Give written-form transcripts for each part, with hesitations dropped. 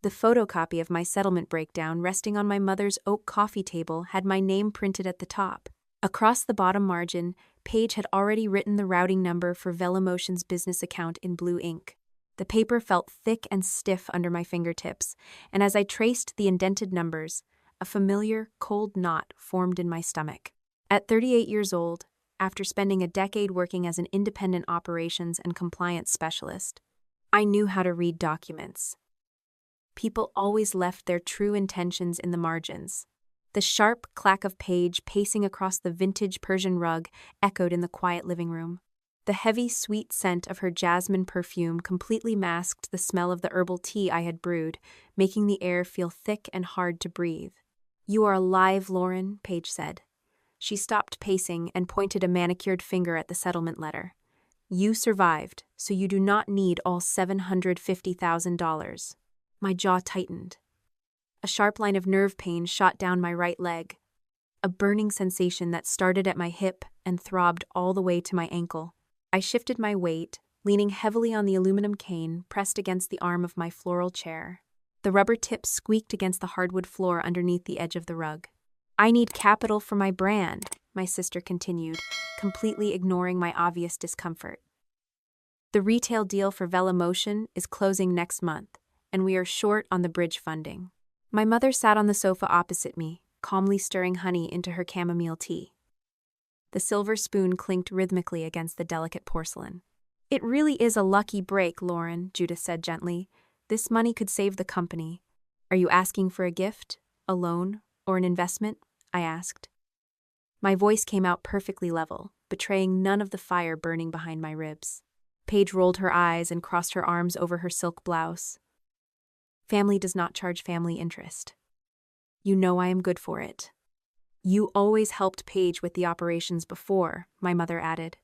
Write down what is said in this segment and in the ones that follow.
The photocopy of my settlement breakdown resting on my mother's oak coffee table had my name printed at the top. Across the bottom margin, Paige had already written the routing number for Velomotion's business account in blue ink. The paper felt thick and stiff under my fingertips, and as I traced the indented numbers, a familiar, cold knot formed in my stomach. At 38 years old, after spending a decade working as an independent operations and compliance specialist, I knew how to read documents. People always left their true intentions in the margins. The sharp clack of Paige pacing across the vintage Persian rug echoed in the quiet living room. The heavy, sweet scent of her jasmine perfume completely masked the smell of the herbal tea I had brewed, making the air feel thick and hard to breathe. "You are alive, Lauren," Paige said. She stopped pacing and pointed a manicured finger at the settlement letter. "You survived, so you do not need all $750,000. My jaw tightened. A sharp line of nerve pain shot down my right leg, a burning sensation that started at my hip and throbbed all the way to my ankle. I shifted my weight, leaning heavily on the aluminum cane pressed against the arm of my floral chair. The rubber tips squeaked against the hardwood floor underneath the edge of the rug. "I need capital for my brand," my sister continued, completely ignoring my obvious discomfort. "The retail deal for Velomotion is closing next month, and we are short on the bridge funding." My mother sat on the sofa opposite me, calmly stirring honey into her chamomile tea. The silver spoon clinked rhythmically against the delicate porcelain. "It really is a lucky break, Lauren," Judith said gently. "This money could save the company. Are you asking for a gift, a loan, or an investment?" I asked. My voice came out perfectly level, betraying none of the fire burning behind my ribs. Paige rolled her eyes and crossed her arms over her silk blouse. "Family does not charge family interest. You know I am good for it." "You always helped Paige with the operations before," my mother added.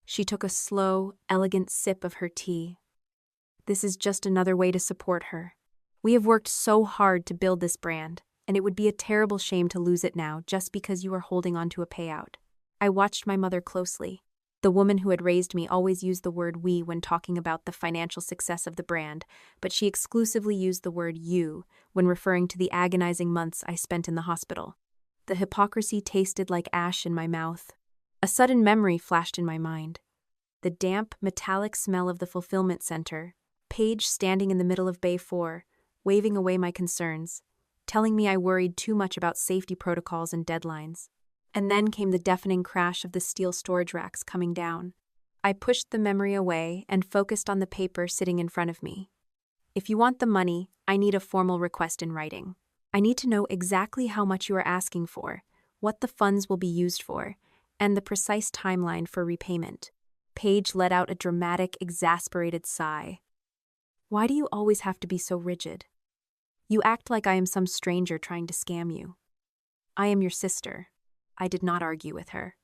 She took a slow, elegant sip of her tea. "This is just another way to support her. We have worked so hard to build this brand, and it would be a terrible shame to lose it now just because you are holding on to a payout." I watched my mother closely. The woman who had raised me always used the word "we" when talking about the financial success of the brand, but she exclusively used the word "you" when referring to the agonizing months I spent in the hospital. The hypocrisy tasted like ash in my mouth. A sudden memory flashed in my mind. The damp, metallic smell of the fulfillment center, Paige standing in the middle of Bay 4, waving away my concerns, telling me I worried too much about safety protocols and deadlines. And then came the deafening crash of the steel storage racks coming down. I pushed the memory away and focused on the paper sitting in front of me. "If you want the money, I need a formal request in writing. I need to know exactly how much you are asking for, what the funds will be used for, and the precise timeline for repayment." Paige let out a dramatic, exasperated sigh. "Why do you always have to be so rigid? You act like I am some stranger trying to scam you. I am your sister." I did not argue with her.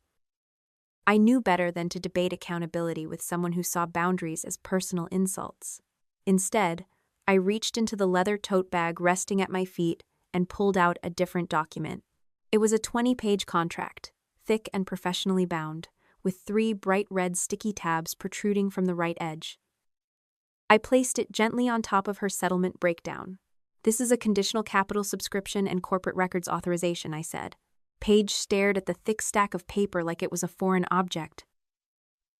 I knew better than to debate accountability with someone who saw boundaries as personal insults. Instead, I reached into the leather tote bag resting at my feet and pulled out a different document. It was a 20-page contract, thick and professionally bound, with 3 bright red sticky tabs protruding from the right edge. I placed it gently on top of her settlement breakdown. "This is a conditional capital subscription and corporate records authorization," I said. Paige stared at the thick stack of paper like it was a foreign object.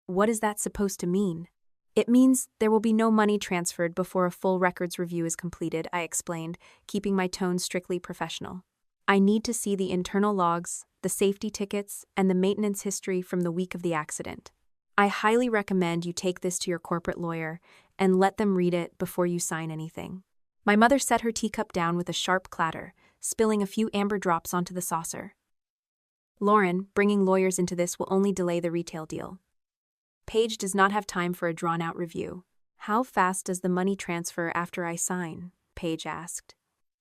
"What is that supposed to mean?" "It means there will be no money transferred before a full records review is completed," I explained, keeping my tone strictly professional. "I need to see the internal logs, the safety tickets, and the maintenance history from the week of the accident. I highly recommend you take this to your corporate lawyer and let them read it before you sign anything." My mother set her teacup down with a sharp clatter, spilling a few amber drops onto the saucer. "Lauren, bringing lawyers into this will only delay the retail deal. Paige does not have time for a drawn-out review." "How fast does the money transfer after I sign?" Paige asked.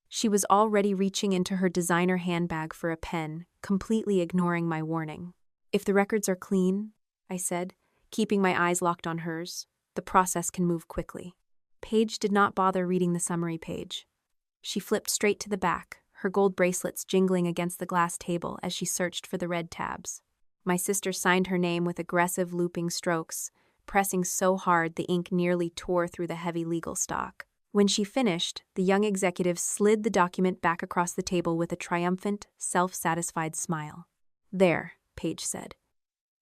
She was already reaching into her designer handbag for a pen, completely ignoring my warning. "If the records are clean," I said, keeping my eyes locked on hers, "the process can move quickly." Paige did not bother reading the summary page. She flipped straight to the back, her gold bracelets jingling against the glass table as she searched for the red tabs. My sister signed her name with aggressive looping strokes, pressing so hard the ink nearly tore through the heavy legal stock. When she finished, the young executive slid the document back across the table with a triumphant, self-satisfied smile. "There," Paige said.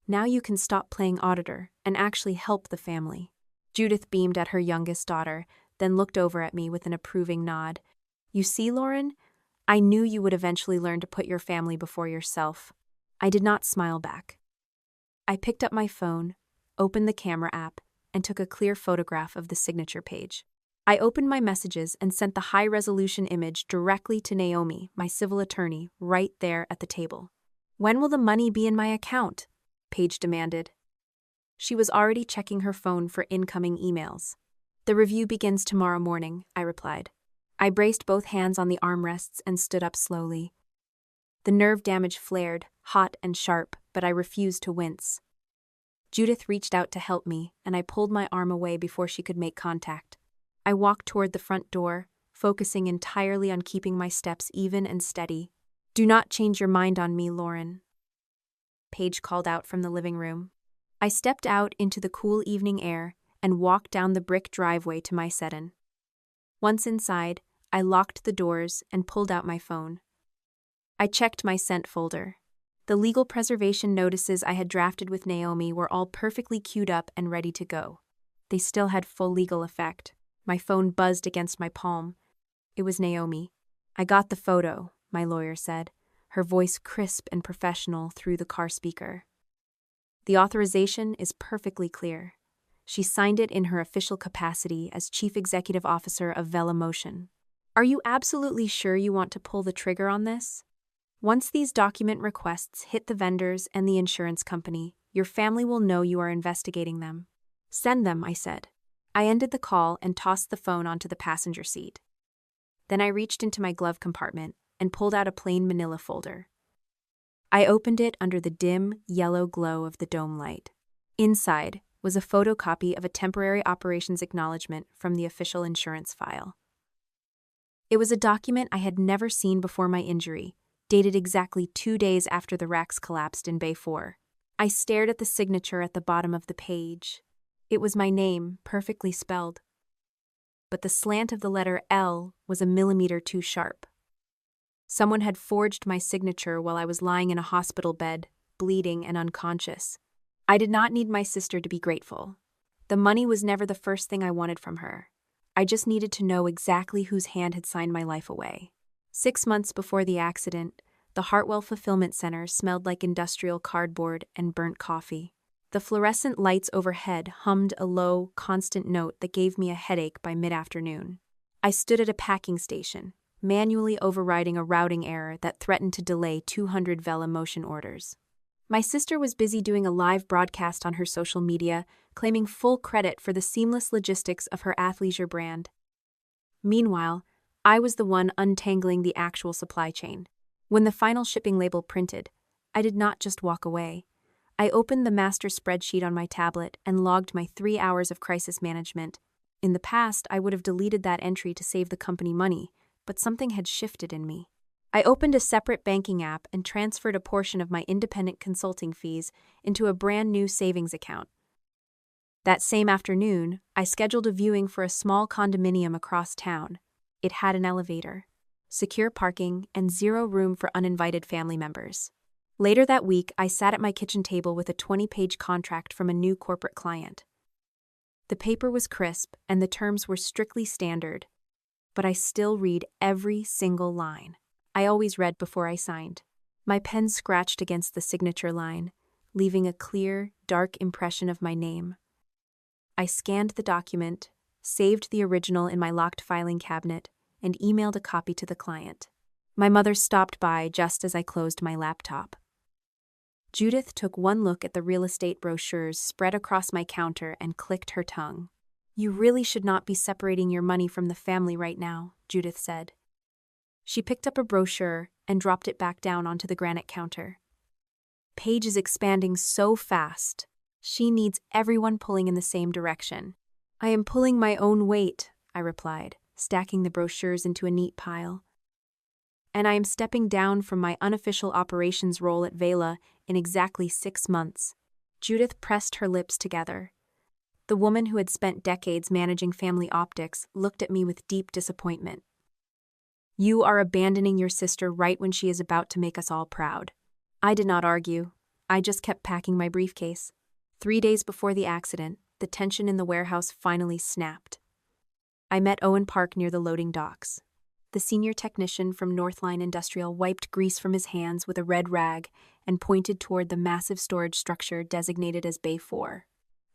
"Now you can stop playing auditor and actually help the family." Judith beamed at her youngest daughter, then looked over at me with an approving nod. "You see, Lauren? I knew you would eventually learn to put your family before yourself." I did not smile back. I picked up my phone, opened the camera app, and took a clear photograph of the signature page. I opened my messages and sent the high-resolution image directly to Naomi, my civil attorney, right there at the table. "When will the money be in my account?" Paige demanded. She was already checking her phone for incoming emails. "The review begins tomorrow morning," I replied. I braced both hands on the armrests and stood up slowly. The nerve damage flared, hot and sharp, but I refused to wince. Judith reached out to help me, and I pulled my arm away before she could make contact. I walked toward the front door, focusing entirely on keeping my steps even and steady. "Do not change your mind on me, Lauren," Paige called out from the living room. I stepped out into the cool evening air and walked down the brick driveway to my set-in. Once inside, I locked the doors and pulled out my phone. I checked my sent folder. The legal preservation notices I had drafted with Naomi were all perfectly queued up and ready to go. They still had full legal effect. My phone buzzed against my palm. It was Naomi. "I got the photo," my lawyer said, her voice crisp and professional through the car speaker. "The authorization is perfectly clear. She signed it in her official capacity as Chief Executive Officer of Vela Motion. Are you absolutely sure you want to pull the trigger on this? Once these document requests hit the vendors and the insurance company, your family will know you are investigating them." "Send them," I said. I ended the call and tossed the phone onto the passenger seat. Then I reached into my glove compartment and pulled out a plain manila folder. I opened it under the dim, yellow glow of the dome light. Inside was a photocopy of a temporary operations acknowledgement from the official insurance file. It was a document I had never seen before my injury, dated exactly 2 days after the racks collapsed in Bay 4. I stared at the signature at the bottom of the page. It was my name, perfectly spelled. But the slant of the letter L was a millimeter too sharp. Someone had forged my signature while I was lying in a hospital bed, bleeding and unconscious. I did not need my sister to be grateful. The money was never the first thing I wanted from her. I just needed to know exactly whose hand had signed my life away. 6 months before the accident, the Hartwell Fulfillment Center smelled like industrial cardboard and burnt coffee. The fluorescent lights overhead hummed a low, constant note that gave me a headache by mid-afternoon. I stood at a packing station, manually overriding a routing error that threatened to delay 200 Vela Motion orders. My sister was busy doing a live broadcast on her social media, claiming full credit for the seamless logistics of her athleisure brand. Meanwhile, I was the one untangling the actual supply chain. When the final shipping label printed, I did not just walk away. I opened the master spreadsheet on my tablet and logged my 3 hours of crisis management. In the past, I would have deleted that entry to save the company money, but something had shifted in me. I opened a separate banking app and transferred a portion of my independent consulting fees into a brand new savings account. That same afternoon, I scheduled a viewing for a small condominium across town. It had an elevator, secure parking, and 0 room for uninvited family members. Later that week, I sat at my kitchen table with a 20-page contract from a new corporate client. The paper was crisp and the terms were strictly standard, but I still read every single line. I always read before I signed. My pen scratched against the signature line, leaving a clear, dark impression of my name. I scanned the document, saved the original in my locked filing cabinet, and emailed a copy to the client. My mother stopped by just as I closed my laptop. Judith took one look at the real estate brochures spread across my counter and clicked her tongue. "You really should not be separating your money from the family right now," Judith said. She picked up a brochure and dropped it back down onto the granite counter. "Paige is expanding so fast. She needs everyone pulling in the same direction." "I am pulling my own weight," I replied, stacking the brochures into a neat pile. "And I am stepping down from my unofficial operations role at Vela in exactly 6 months. Judith pressed her lips together. The woman who had spent decades managing family optics looked at me with deep disappointment. You are abandoning your sister right when she is about to make us all proud. I did not argue. I just kept packing my briefcase. 3 days before the accident, the tension in the warehouse finally snapped. I met Owen Park near the loading docks. The senior technician from Northline Industrial wiped grease from his hands with a red rag and pointed toward the massive storage structure designated as Bay 4.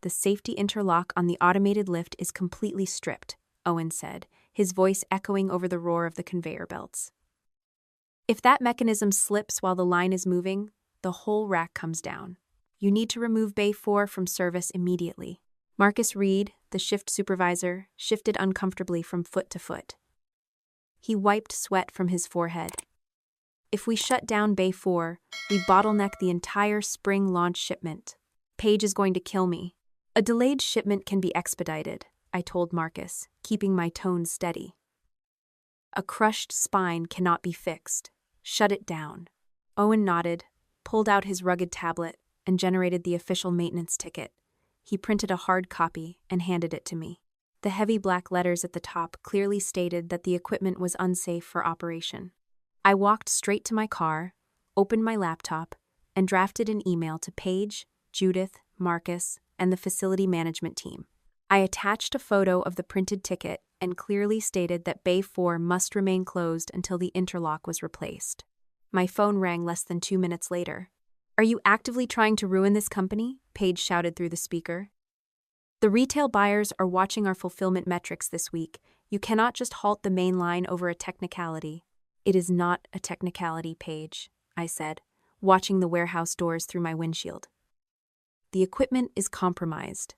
The safety interlock on the automated lift is completely stripped, Owen said, his voice echoing over the roar of the conveyor belts. If that mechanism slips while the line is moving, the whole rack comes down. You need to remove Bay 4 from service immediately. Marcus Reed, the shift supervisor, shifted uncomfortably from foot to foot. He wiped sweat from his forehead. If we shut down Bay 4, we bottleneck the entire spring launch shipment. Paige is going to kill me. A delayed shipment can be expedited, I told Marcus, keeping my tone steady. A crushed spine cannot be fixed. Shut it down. Owen nodded, pulled out his rugged tablet, and generated the official maintenance ticket. He printed a hard copy and handed it to me. The heavy black letters at the top clearly stated that the equipment was unsafe for operation. I walked straight to my car, opened my laptop, and drafted an email to Paige, Judith, Marcus, and the facility management team. I attached a photo of the printed ticket and clearly stated that Bay 4 must remain closed until the interlock was replaced. My phone rang less than 2 minutes later. "Are you actively trying to ruin this company?" Paige shouted through the speaker. "The retail buyers are watching our fulfillment metrics this week. You cannot just halt the main line over a technicality." "It is not a technicality, Paige," I said, watching the warehouse doors through my windshield. "The equipment is compromised.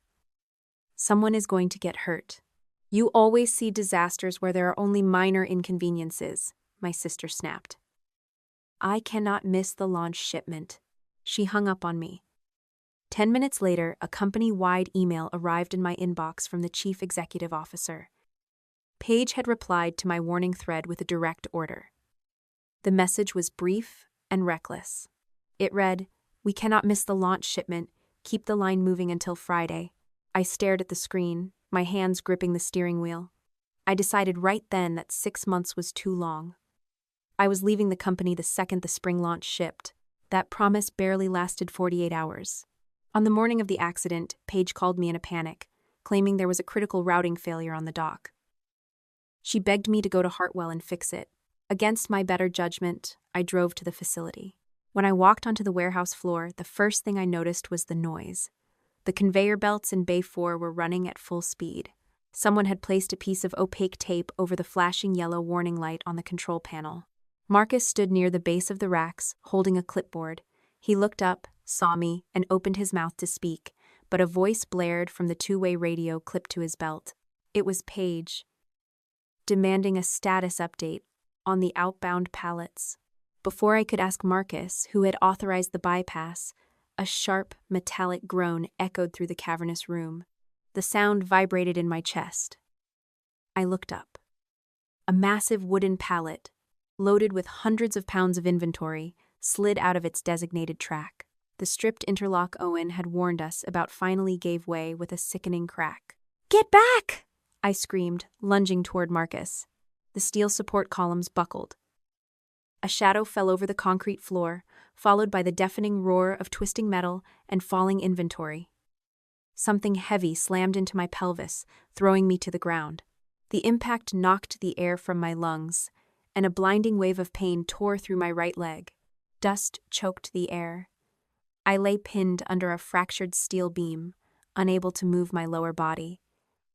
Someone is going to get hurt. You always see disasters where there are only minor inconveniences," my sister snapped. "I cannot miss the launch shipment." She hung up on me. 10 minutes later, a company-wide email arrived in my inbox from the chief executive officer. Paige had replied to my warning thread with a direct order. The message was brief and reckless. It read, "We cannot miss the launch shipment. Keep the line moving until Friday." I stared at the screen, my hands gripping the steering wheel. I decided right then that 6 months was too long. I was leaving the company the second the spring launch shipped. That promise barely lasted 48 hours. On the morning of the accident, Paige called me in a panic, claiming there was a critical routing failure on the dock. She begged me to go to Hartwell and fix it. Against my better judgment, I drove to the facility. When I walked onto the warehouse floor, the first thing I noticed was the noise. The conveyor belts in Bay 4 were running at full speed. Someone had placed a piece of opaque tape over the flashing yellow warning light on the control panel. Marcus stood near the base of the racks, holding a clipboard. He looked up, saw me, and opened his mouth to speak, but a voice blared from the two-way radio clipped to his belt. It was Paige, demanding a status update on the outbound pallets. Before I could ask Marcus, who had authorized the bypass, a sharp, metallic groan echoed through the cavernous room. The sound vibrated in my chest. I looked up. A massive wooden pallet, loaded with hundreds of pounds of inventory, slid out of its designated track. The stripped interlock Owen had warned us about finally gave way with a sickening crack. "Get back!" I screamed, lunging toward Marcus. The steel support columns buckled. A shadow fell over the concrete floor, followed by the deafening roar of twisting metal and falling inventory. Something heavy slammed into my pelvis, throwing me to the ground. The impact knocked the air from my lungs, and a blinding wave of pain tore through my right leg. Dust choked the air. I lay pinned under a fractured steel beam, unable to move my lower body.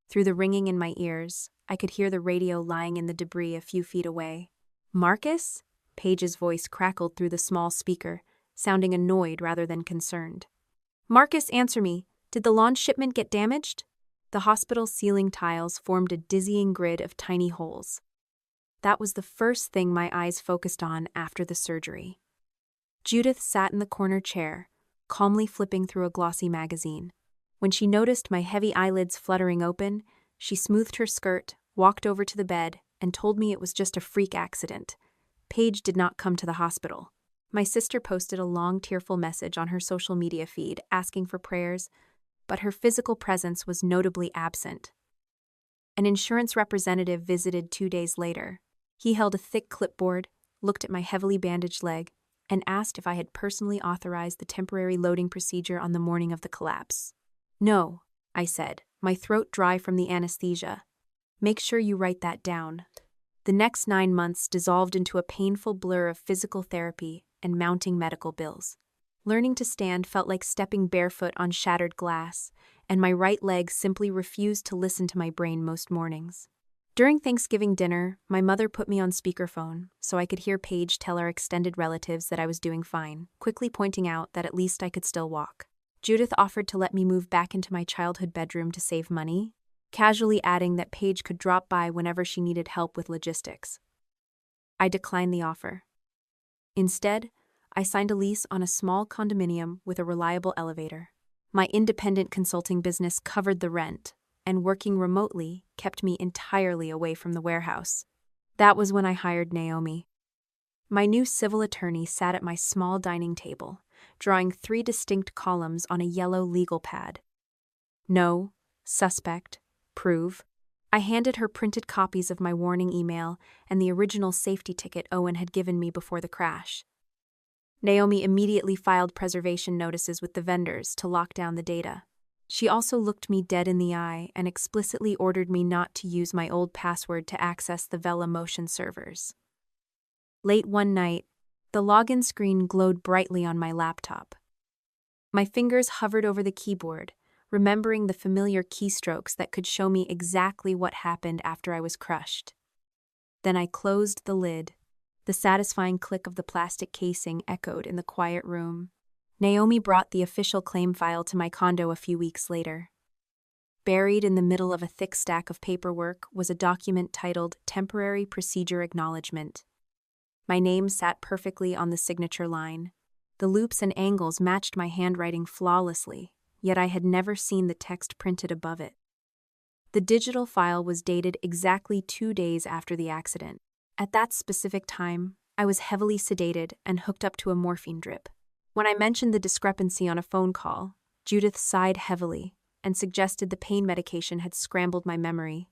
Through the ringing in my ears, I could hear the radio lying in the debris a few feet away. "Marcus?" Paige's voice crackled through the small speaker, sounding annoyed rather than concerned. "Marcus, answer me. Did the launch shipment get damaged?" The hospital's ceiling tiles formed a dizzying grid of tiny holes. That was the first thing my eyes focused on after the surgery. Judith sat in the corner chair, calmly flipping through a glossy magazine. When she noticed my heavy eyelids fluttering open, she smoothed her skirt, walked over to the bed, and told me it was just a freak accident. Paige did not come to the hospital. My sister posted a long, tearful message on her social media feed asking for prayers. but her physical presence was notably absent. An insurance representative visited 2 days later. He held a thick clipboard, looked at my heavily bandaged leg, and asked if I had personally authorized the temporary loading procedure on the morning of the collapse. "No," I said, my throat dry from the anesthesia. "Make sure you write that down." The next 9 months dissolved into a painful blur of physical therapy and mounting medical bills. Learning to stand felt like stepping barefoot on shattered glass, and my right leg simply refused to listen to my brain most mornings. During Thanksgiving dinner, my mother put me on speakerphone so I could hear Paige tell our extended relatives that I was doing fine, quickly pointing out that at least I could still walk. Judith offered to let me move back into my childhood bedroom to save money, casually adding that Paige could drop by whenever she needed help with logistics. I declined the offer. Instead, I signed a lease on a small condominium with a reliable elevator. My independent consulting business covered the rent, and working remotely kept me entirely away from the warehouse. That was when I hired Naomi. My new civil attorney sat at my small dining table, drawing 3 distinct columns on a yellow legal pad. No, suspect, prove. I handed her printed copies of my warning email and the original safety ticket Owen had given me before the crash. Naomi immediately filed preservation notices with the vendors to lock down the data. She also looked me dead in the eye and explicitly ordered me not to use my old password to access the Vela Motion servers. Late one night, the login screen glowed brightly on my laptop. My fingers hovered over the keyboard, remembering the familiar keystrokes that could show me exactly what happened after I was crushed. Then I closed the lid. The satisfying click of the plastic casing echoed in the quiet room. Naomi brought the official claim file to my condo a few weeks later. Buried in the middle of a thick stack of paperwork was a document titled Temporary Procedure Acknowledgement. My name sat perfectly on the signature line. The loops and angles matched my handwriting flawlessly, yet I had never seen the text printed above it. The digital file was dated exactly 2 days after the accident. At that specific time, I was heavily sedated and hooked up to a morphine drip. When I mentioned the discrepancy on a phone call, Judith sighed heavily and suggested the pain medication had scrambled my memory.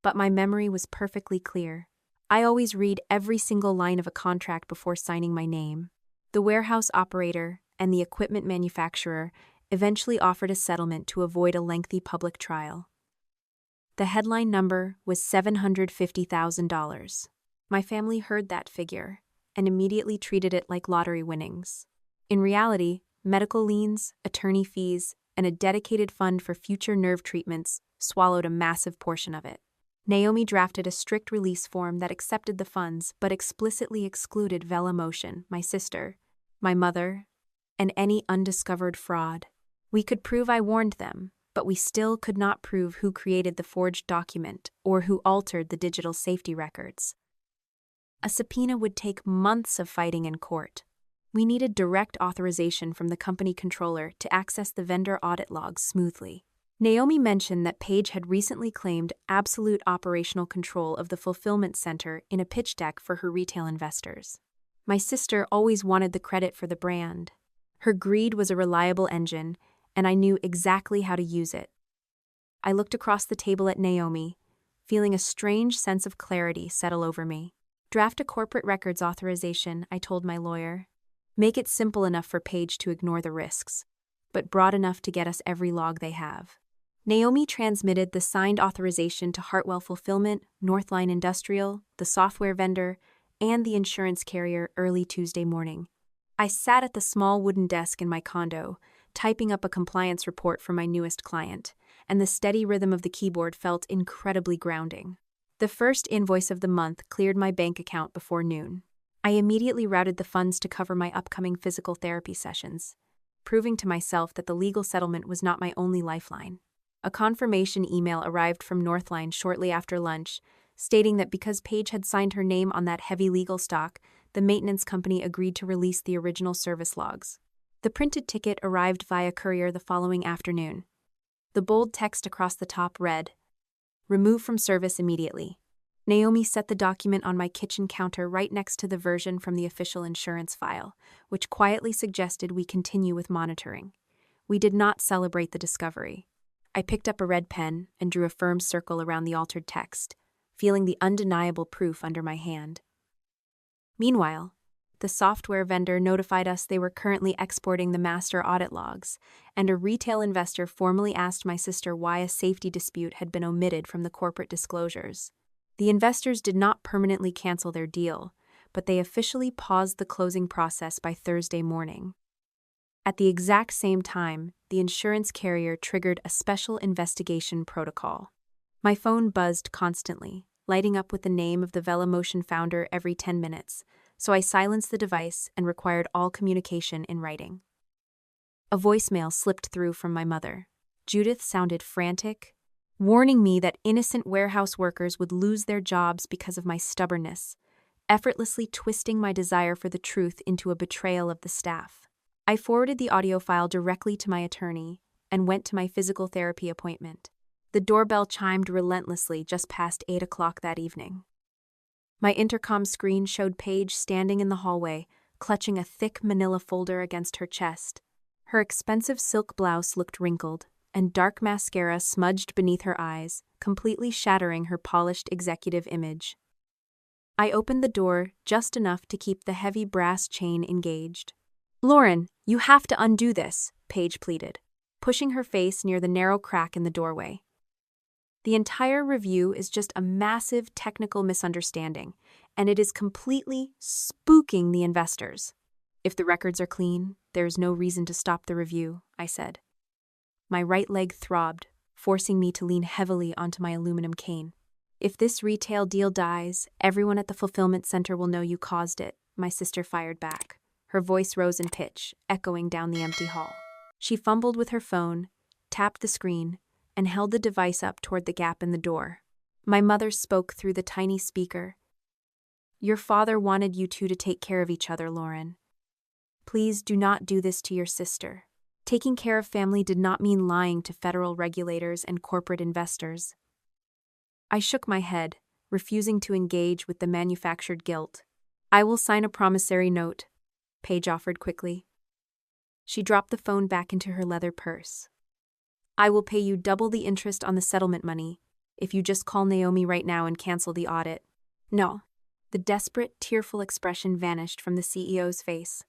But my memory was perfectly clear. I always read every single line of a contract before signing my name. The warehouse operator and the equipment manufacturer eventually offered a settlement to avoid a lengthy public trial. The headline number was $750,000. My family heard that figure and immediately treated it like lottery winnings. In reality, medical liens, attorney fees, and a dedicated fund for future nerve treatments swallowed a massive portion of it. Naomi drafted a strict release form that accepted the funds but explicitly excluded Vela Motion, my sister, my mother, and any undiscovered fraud. We could prove I warned them, but we still could not prove who created the forged document or who altered the digital safety records. A subpoena would take months of fighting in court. We needed direct authorization from the company controller to access the vendor audit logs smoothly. Naomi mentioned that Paige had recently claimed absolute operational control of the fulfillment center in a pitch deck for her retail investors. My sister always wanted the credit for the brand. Her greed was a reliable engine, and I knew exactly how to use it. I looked across the table at Naomi, feeling a strange sense of clarity settle over me. Draft a corporate records authorization, I told my lawyer. Make it simple enough for Paige to ignore the risks, but broad enough to get us every log they have. Naomi transmitted the signed authorization to Hartwell Fulfillment, Northline Industrial, the software vendor, and the insurance carrier early Tuesday morning. I sat at the small wooden desk in my condo, typing up a compliance report for my newest client, and the steady rhythm of the keyboard felt incredibly grounding. The first invoice of the month cleared my bank account before noon. I immediately routed the funds to cover my upcoming physical therapy sessions, proving to myself that the legal settlement was not my only lifeline. A confirmation email arrived from Northline shortly after lunch, stating that because Paige had signed her name on that heavy legal stock, the maintenance company agreed to release the original service logs. The printed ticket arrived via courier the following afternoon. The bold text across the top read, "Remove from service immediately." Naomi set the document on my kitchen counter right next to the version from the official insurance file, which quietly suggested we continue with monitoring. We did not celebrate the discovery. I picked up a red pen and drew a firm circle around the altered text, feeling the undeniable proof under my hand. Meanwhile, the software vendor notified us they were currently exporting the master audit logs, and a retail investor formally asked my sister why a safety dispute had been omitted from the corporate disclosures. The investors did not permanently cancel their deal, but they officially paused the closing process by Thursday morning. At the exact same time, the insurance carrier triggered a special investigation protocol. My phone buzzed constantly, lighting up with the name of the VeloMotion founder every 10 minutes, so I silenced the device and required all communication in writing. A voicemail slipped through from my mother. Judith sounded frantic, warning me that innocent warehouse workers would lose their jobs because of my stubbornness, effortlessly twisting my desire for the truth into a betrayal of the staff. I forwarded the audio file directly to my attorney and went to my physical therapy appointment. The doorbell chimed relentlessly just past 8 o'clock that evening. My intercom screen showed Paige standing in the hallway, clutching a thick manila folder against her chest. Her expensive silk blouse looked wrinkled, and dark mascara smudged beneath her eyes, completely shattering her polished executive image. I opened the door just enough to keep the heavy brass chain engaged. "Lauren, you have to undo this," Paige pleaded, pushing her face near the narrow crack in the doorway. "The entire review is just a massive technical misunderstanding, and it is completely spooking the investors. If the records are clean, there is no reason to stop the review," I said. My right leg throbbed, forcing me to lean heavily onto my aluminum cane. "If this retail deal dies, everyone at the fulfillment center will know you caused it," my sister fired back. Her voice rose in pitch, echoing down the empty hall. She fumbled with her phone, tapped the screen, and held the device up toward the gap in the door. My mother spoke through the tiny speaker. "Your father wanted you two to take care of each other, Lauren. Please do not do this to your sister. Taking care of family did not mean lying to federal regulators and corporate investors." I shook my head, refusing to engage with the manufactured guilt. "I will sign a promissory note," Paige offered quickly. She dropped the phone back into her leather purse. "I will pay you double the interest on the settlement money if you just call Naomi right now and cancel the audit." "No." The desperate, tearful expression vanished from the CEO's face.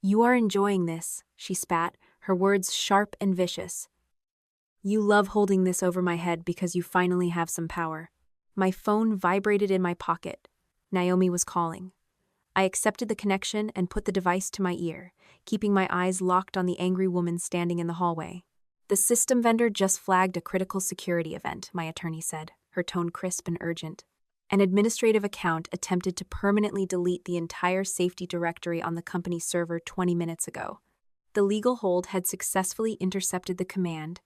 "You are enjoying this," she spat, her words sharp and vicious. "You love holding this over my head because you finally have some power." My phone vibrated in my pocket. Naomi was calling. I accepted the connection and put the device to my ear, keeping my eyes locked on the angry woman standing in the hallway. "The system vendor just flagged a critical security event," my attorney said, her tone crisp and urgent. "An administrative account attempted to permanently delete the entire safety directory on the company's server 20 minutes ago. The legal hold had successfully intercepted the command,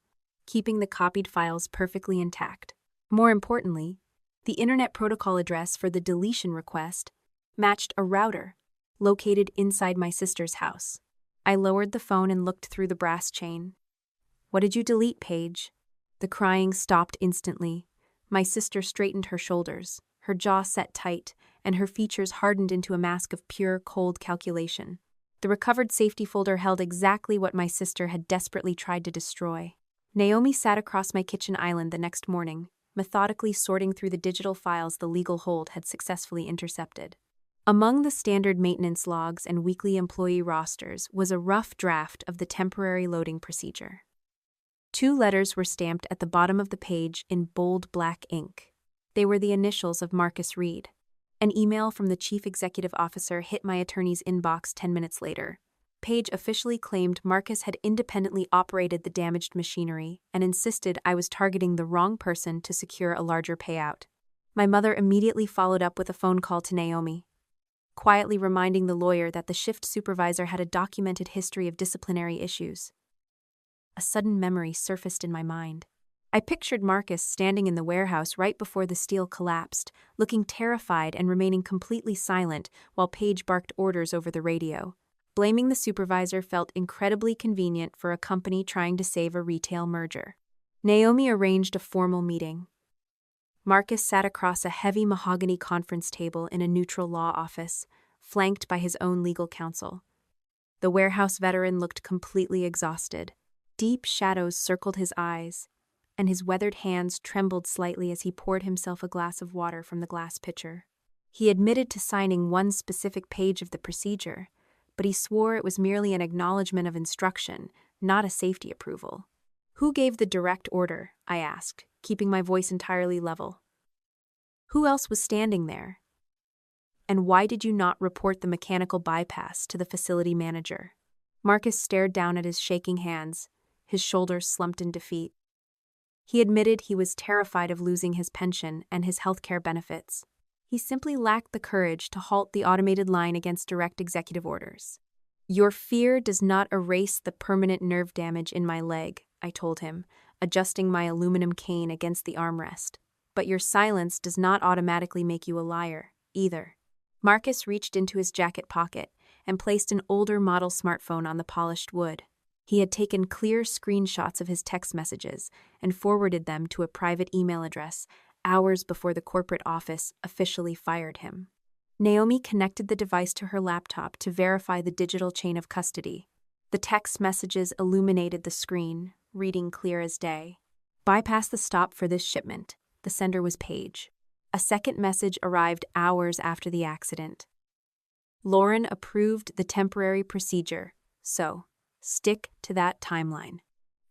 keeping the copied files perfectly intact. More importantly, the Internet Protocol address for the deletion request matched a router located inside my sister's house." I lowered the phone and looked through the brass chain. "What did you delete, Paige?" The crying stopped instantly. My sister straightened her shoulders, her jaw set tight, and her features hardened into a mask of pure, cold calculation. The recovered safety folder held exactly what my sister had desperately tried to destroy. Naomi sat across my kitchen island the next morning, methodically sorting through the digital files the legal hold had successfully intercepted. Among the standard maintenance logs and weekly employee rosters was a rough draft of the temporary loading procedure. 2 letters were stamped at the bottom of the page in bold black ink. They were the initials of Marcus Reed. An email from the chief executive officer hit my attorney's inbox 10 minutes later. Paige officially claimed Marcus had independently operated the damaged machinery and insisted I was targeting the wrong person to secure a larger payout. My mother immediately followed up with a phone call to Naomi, quietly reminding the lawyer that the shift supervisor had a documented history of disciplinary issues. A sudden memory surfaced in my mind. I pictured Marcus standing in the warehouse right before the steel collapsed, looking terrified and remaining completely silent while Paige barked orders over the radio. Blaming the supervisor felt incredibly convenient for a company trying to save a retail merger. Naomi arranged a formal meeting. Marcus sat across a heavy mahogany conference table in a neutral law office, flanked by his own legal counsel. The warehouse veteran looked completely exhausted. Deep shadows circled his eyes, and his weathered hands trembled slightly as he poured himself a glass of water from the glass pitcher. He admitted to signing one specific page of the procedure, but he swore it was merely an acknowledgement of instruction, not a safety approval. "Who gave the direct order?" I asked, keeping my voice entirely level. "Who else was standing there? And why did you not report the mechanical bypass to the facility manager?" Marcus stared down at his shaking hands, his shoulders slumped in defeat. He admitted he was terrified of losing his pension and his healthcare benefits. He simply lacked the courage to halt the automated line against direct executive orders. "Your fear does not erase the permanent nerve damage in my leg," I told him, adjusting my aluminum cane against the armrest. "But your silence does not automatically make you a liar, either." Marcus reached into his jacket pocket and placed an older model smartphone on the polished wood. He had taken clear screenshots of his text messages and forwarded them to a private email address hours before the corporate office officially fired him. Naomi connected the device to her laptop to verify the digital chain of custody. The text messages illuminated the screen, reading clear as day. "Bypass the stop for this shipment." The sender was Paige. A second message arrived hours after the accident. "Lauren approved the temporary procedure, so stick to that timeline."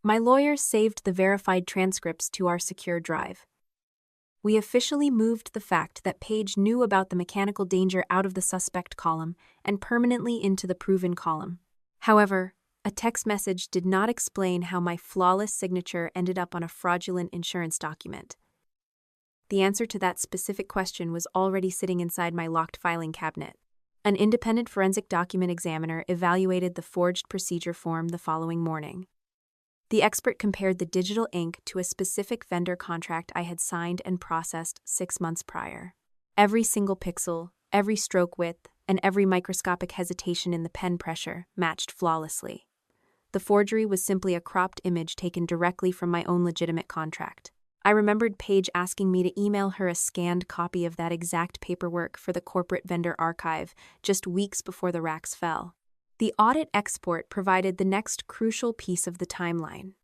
My lawyer saved the verified transcripts to our secure drive. We officially moved the fact that Paige knew about the mechanical danger out of the suspect column and permanently into the proven column. However, a text message did not explain how my flawless signature ended up on a fraudulent insurance document. The answer to that specific question was already sitting inside my locked filing cabinet. An independent forensic document examiner evaluated the forged procedure form the following morning. The expert compared the digital ink to a specific vendor contract I had signed and processed 6 months prior. Every single pixel, every stroke width, and every microscopic hesitation in the pen pressure matched flawlessly. The forgery was simply a cropped image taken directly from my own legitimate contract. I remembered Paige asking me to email her a scanned copy of that exact paperwork for the corporate vendor archive just weeks before the racks fell. The audit export provided the next crucial piece of the timeline.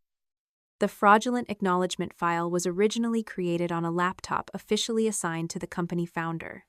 The fraudulent acknowledgement file was originally created on a laptop officially assigned to the company founder.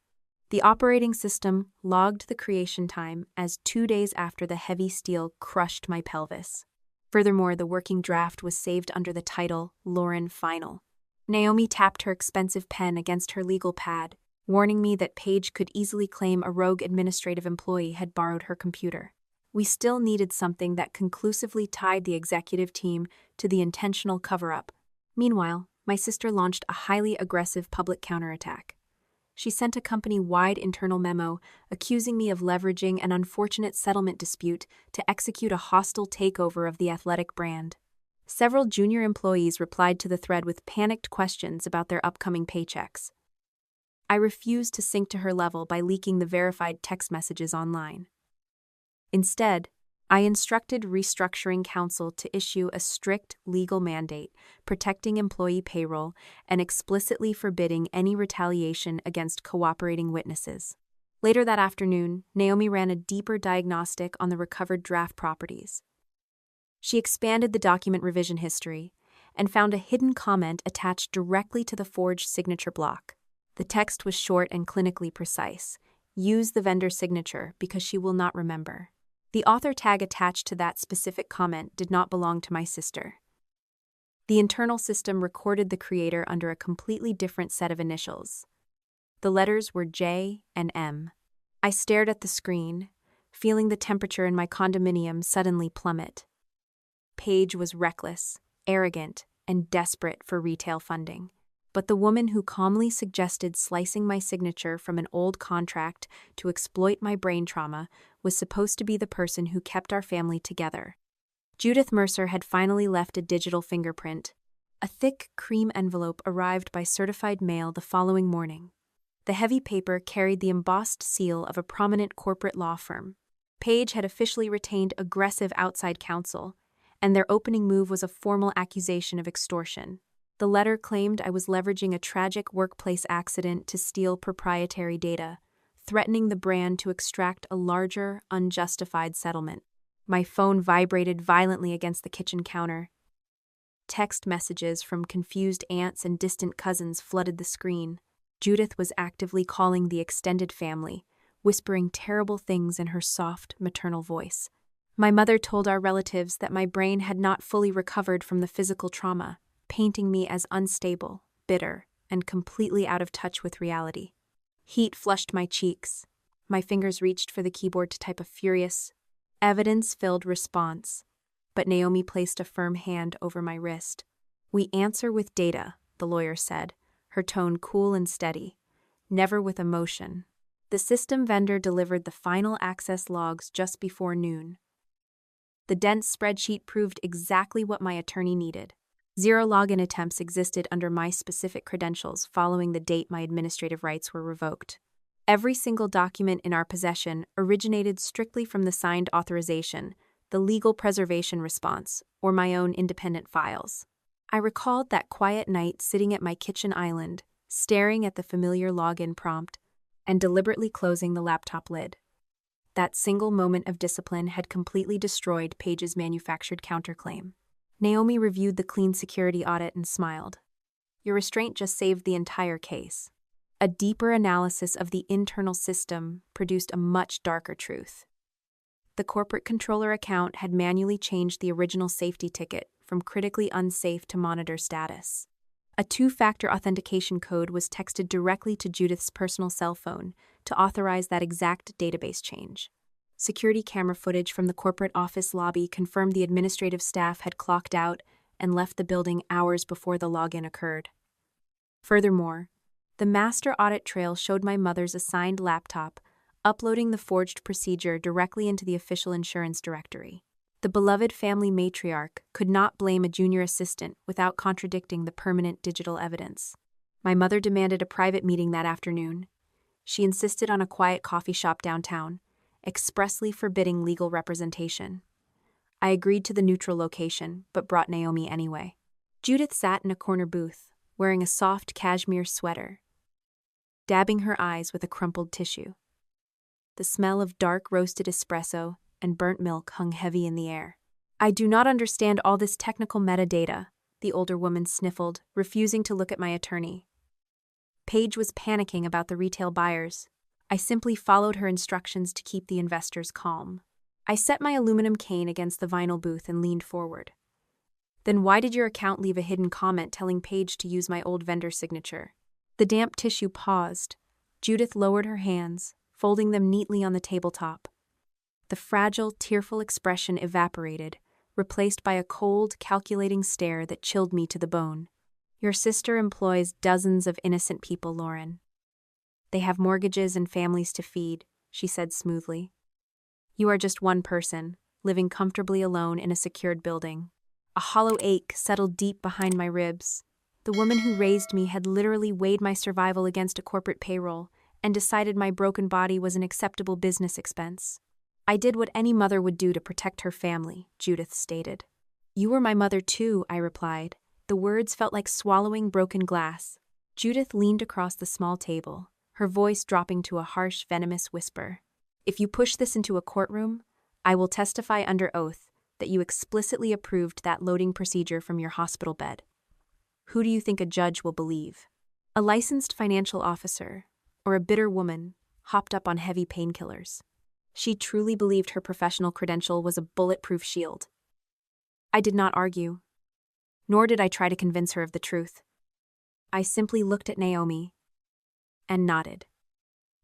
The operating system logged the creation time as 2 days after the heavy steel crushed my pelvis. Furthermore, the working draft was saved under the title Lauren Final. Naomi tapped her expensive pen against her legal pad, warning me that Paige could easily claim a rogue administrative employee had borrowed her computer. We still needed something that conclusively tied the executive team to the intentional cover-up. Meanwhile, my sister launched a highly aggressive public counterattack. She sent a company-wide internal memo accusing me of leveraging an unfortunate settlement dispute to execute a hostile takeover of the athletic brand. Several junior employees replied to the thread with panicked questions about their upcoming paychecks. I refused to sink to her level by leaking the verified text messages online. Instead, I instructed Restructuring Counsel to issue a strict legal mandate protecting employee payroll and explicitly forbidding any retaliation against cooperating witnesses. Later that afternoon, Naomi ran a deeper diagnostic on the recovered draft properties. She expanded the document revision history and found a hidden comment attached directly to the forged signature block. The text was short and clinically precise. "Use the vendor signature because she will not remember." The author tag attached to that specific comment did not belong to my sister. The internal system recorded the creator under a completely different set of initials. The letters were J and M. I stared at the screen, feeling the temperature in my condominium suddenly plummet. Paige was reckless, arrogant, and desperate for retail funding. But the woman who calmly suggested slicing my signature from an old contract to exploit my brain trauma was supposed to be the person who kept our family together. Judith Mercer had finally left a digital fingerprint. A thick cream envelope arrived by certified mail the following morning. The heavy paper carried the embossed seal of a prominent corporate law firm. Paige had officially retained aggressive outside counsel, and their opening move was a formal accusation of extortion. The letter claimed I was leveraging a tragic workplace accident to steal proprietary data, threatening the brand to extract a larger, unjustified settlement. My phone vibrated violently against the kitchen counter. Text messages from confused aunts and distant cousins flooded the screen. Judith was actively calling the extended family, whispering terrible things in her soft, maternal voice. My mother told our relatives that my brain had not fully recovered from the physical trauma, painting me as unstable, bitter, and completely out of touch with reality. Heat flushed my cheeks. My fingers reached for the keyboard to type a furious, evidence-filled response, but Naomi placed a firm hand over my wrist. "We answer with data," the lawyer said, her tone cool and steady, never with emotion. The system vendor delivered the final access logs just before noon. The dense spreadsheet proved exactly what my attorney needed. 0 login attempts existed under my specific credentials following the date my administrative rights were revoked. Every single document in our possession originated strictly from the signed authorization, the legal preservation response, or my own independent files. I recalled that quiet night sitting at my kitchen island, staring at the familiar login prompt, and deliberately closing the laptop lid. That single moment of discipline had completely destroyed Page's manufactured counterclaim. Naomi reviewed the clean security audit and smiled. "Your restraint just saved the entire case." A deeper analysis of the internal system produced a much darker truth. The corporate controller account had manually changed the original safety ticket from critically unsafe to monitor status. A 2-factor authentication code was texted directly to Judith's personal cell phone to authorize that exact database change. Security camera footage from the corporate office lobby confirmed the administrative staff had clocked out and left the building hours before the login occurred. Furthermore, the master audit trail showed my mother's assigned laptop uploading the forged procedure directly into the official insurance directory. The beloved family matriarch could not blame a junior assistant without contradicting the permanent digital evidence. My mother demanded a private meeting that afternoon. She insisted on a quiet coffee shop downtown, expressly forbidding legal representation. I agreed to the neutral location, but brought Naomi anyway. Judith sat in a corner booth, wearing a soft cashmere sweater, dabbing her eyes with a crumpled tissue. The smell of dark roasted espresso and burnt milk hung heavy in the air. "I do not understand all this technical metadata," the older woman sniffled, refusing to look at my attorney. Paige was panicking about the retail buyers. I simply followed her instructions to keep the investors calm. I set my aluminum cane against the vinyl booth and leaned forward. "Then why did your account leave a hidden comment telling Paige to use my old vendor signature?" The damp tissue paused. Judith lowered her hands, folding them neatly on the tabletop. The fragile, tearful expression evaporated, replaced by a cold, calculating stare that chilled me to the bone. "Your sister employs dozens of innocent people, Lauren. They have mortgages and families to feed," she said smoothly. "You are just one person, living comfortably alone in a secured building." A hollow ache settled deep behind my ribs. The woman who raised me had literally weighed my survival against a corporate payroll and decided my broken body was an acceptable business expense. "I did what any mother would do to protect her family," Judith stated. "You were my mother too," I replied. The words felt like swallowing broken glass. Judith leaned across the small table, her voice dropping to a harsh, venomous whisper. "If you push this into a courtroom, I will testify under oath that you explicitly approved that loading procedure from your hospital bed. Who do you think a judge will believe? A licensed financial officer, or a bitter woman, hopped up on heavy painkillers? She truly believed her professional credential was a bulletproof shield." I did not argue, nor did I try to convince her of the truth. I simply looked at Naomi and nodded.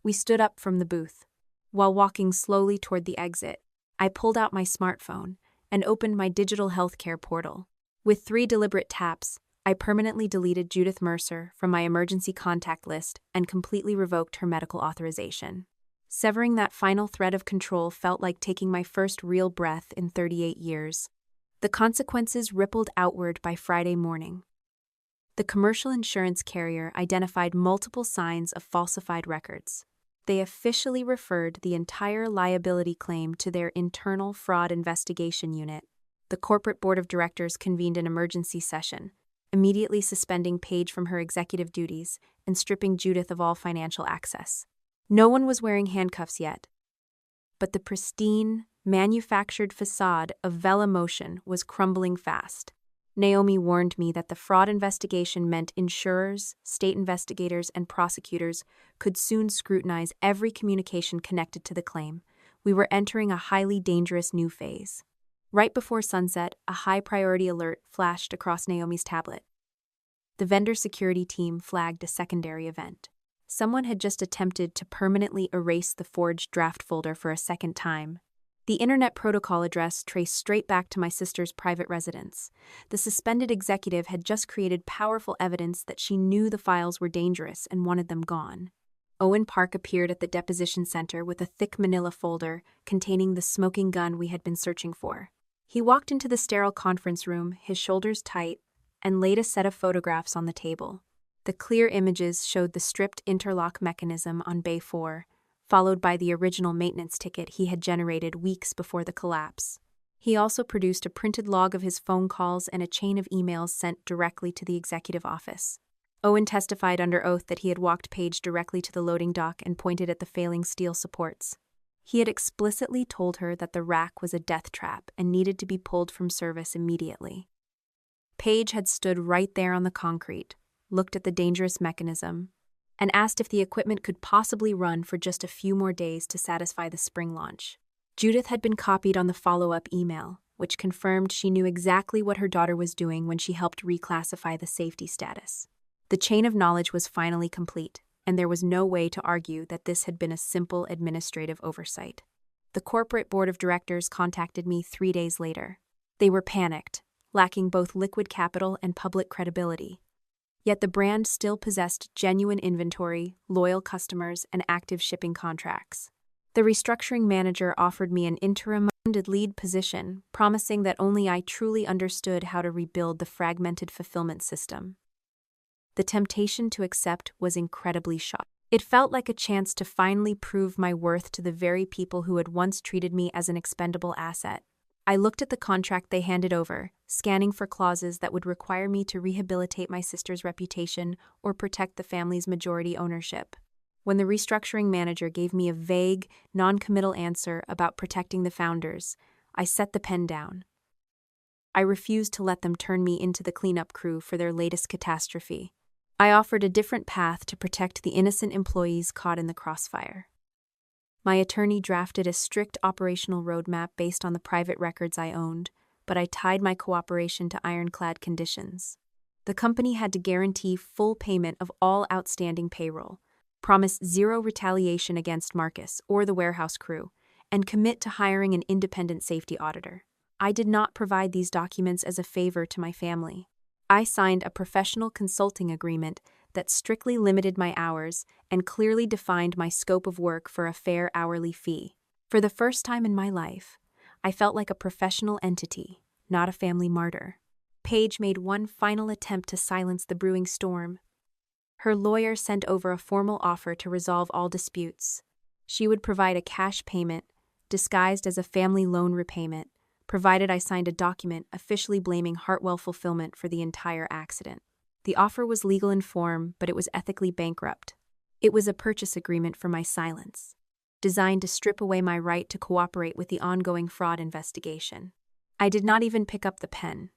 We stood up from the booth. While walking slowly toward the exit, I pulled out my smartphone and opened my digital healthcare portal. With 3 deliberate taps, I permanently deleted Judith Mercer from my emergency contact list and completely revoked her medical authorization. Severing that final thread of control felt like taking my first real breath in 38 years. The consequences rippled outward by Friday morning. The commercial insurance carrier identified multiple signs of falsified records. They officially referred the entire liability claim to their internal fraud investigation unit. The corporate board of directors convened an emergency session, immediately suspending Paige from her executive duties and stripping Judith of all financial access. No one was wearing handcuffs yet, but the pristine, manufactured facade of VeloMotion was crumbling fast. Naomi warned me that the fraud investigation meant insurers, state investigators, and prosecutors could soon scrutinize every communication connected to the claim. We were entering a highly dangerous new phase. Right before sunset, a high-priority alert flashed across Naomi's tablet. The vendor security team flagged a secondary event. Someone had just attempted to permanently erase the forged draft folder for a second time. The Internet Protocol address traced straight back to my sister's private residence. The suspended executive had just created powerful evidence that she knew the files were dangerous and wanted them gone. Owen Park appeared at the deposition center with a thick manila folder containing the smoking gun we had been searching for. He walked into the sterile conference room, his shoulders tight, and laid a set of photographs on the table. The clear images showed the stripped interlock mechanism on Bay 4, followed by the original maintenance ticket he had generated weeks before the collapse. He also produced a printed log of his phone calls and a chain of emails sent directly to the executive office. Owen testified under oath that he had walked Paige directly to the loading dock and pointed at the failing steel supports. He had explicitly told her that the rack was a death trap and needed to be pulled from service immediately. Paige had stood right there on the concrete, looked at the dangerous mechanism, and asked if the equipment could possibly run for just a few more days to satisfy the spring launch. Judith had been copied on the follow-up email, which confirmed she knew exactly what her daughter was doing when she helped reclassify the safety status. The chain of knowledge was finally complete, and there was no way to argue that this had been a simple administrative oversight. The corporate board of directors contacted me 3 days later. They were panicked, lacking both liquid capital and public credibility. Yet the brand still possessed genuine inventory, loyal customers, and active shipping contracts. The restructuring manager offered me an interim lead position, promising that only I truly understood how to rebuild the fragmented fulfillment system. The temptation to accept was incredibly shocking. It felt like a chance to finally prove my worth to the very people who had once treated me as an expendable asset. I looked at the contract they handed over, scanning for clauses that would require me to rehabilitate my sister's reputation or protect the family's majority ownership. When the restructuring manager gave me a vague, non-committal answer about protecting the founders, I set the pen down. I refused to let them turn me into the cleanup crew for their latest catastrophe. I offered a different path to protect the innocent employees caught in the crossfire. My attorney drafted a strict operational roadmap based on the private records I owned, but I tied my cooperation to ironclad conditions. The company had to guarantee full payment of all outstanding payroll, promise zero retaliation against Marcus or the warehouse crew, and commit to hiring an independent safety auditor. I did not provide these documents as a favor to my family. I signed a professional consulting agreement that strictly limited my hours and clearly defined my scope of work for a fair hourly fee. For the first time in my life, I felt like a professional entity, not a family martyr. Paige made one final attempt to silence the brewing storm. Her lawyer sent over a formal offer to resolve all disputes. She would provide a cash payment, disguised as a family loan repayment, provided I signed a document officially blaming Hartwell Fulfillment for the entire accident. The offer was legal in form, but it was ethically bankrupt. It was a purchase agreement for my silence, designed to strip away my right to cooperate with the ongoing fraud investigation. I did not even pick up the pen.